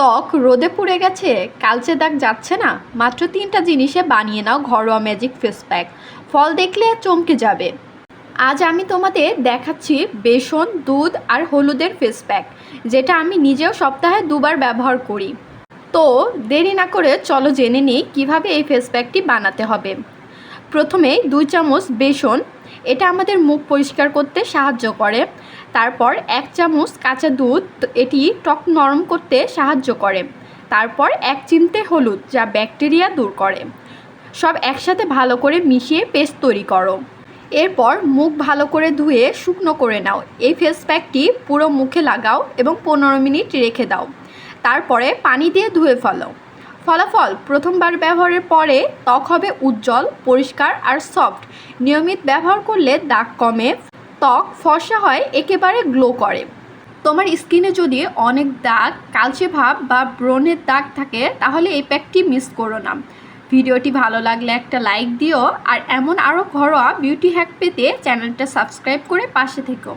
ত্বক রোদে পুড়ে গেছে, কালচে দাগ যাচ্ছে না? মাত্র 3টা জিনিসে বানিয়ে নাও ঘরোয়া ম্যাজিক ফেস প্যাক। ফল দেখলে চমকে যাবে। আজ আমি তোমাদের দেখাচ্ছি বেসন, দুধ আর হলুদের ফেস প্যাক, যেটা আমি নিজেও সপ্তাহে 2বার ব্যবহার করি। তো দেরি না করে চলো জেনে নিই কীভাবে এই ফেস প্যাকটি বানাতে হবে। প্রথমে 2 চামচ বেসন, এটা আমাদের মুখ পরিষ্কার করতে সাহায্য করে। তারপর 1 চামচ কাঁচা দুধ, এটি ত্বক নরম করতে সাহায্য করে। তারপর 1 চিমটে হলুদ, যা ব্যাকটেরিয়া দূর করে। সব একসাথে ভালো করে মিশিয়ে পেস্ট তৈরি করো। এরপর মুখ ভালো করে ধুয়ে শুকনো করে নাও। এই ফেস প্যাকটি পুরো মুখে লাগাও এবং 15 মিনিট রেখে দাও। তারপরে পানি দিয়ে ধুয়ে ফেলো। ফলাফল: প্রথমবার ব্যবহারের পরে ত্বক হবে উজ্জ্বল, পরিষ্কার আর সফট। নিয়মিত ব্যবহার করলে দাগ কমে, ত্বক ফর্সা হয়, একেবারে গ্লো করে। তোমার স্কিনে যদি অনেক দাগ, কালচে ভাব বা ব্রণের দাগ থাকে, তাহলে এই প্যাকটি মিস করো না। ভিডিওটি ভালো লাগলে একটা লাইক দিও, আর এমন আরও ঘরোয়া বিউটি হ্যাক পেতে চ্যানেলটা সাবস্ক্রাইব করে পাশে থেকো।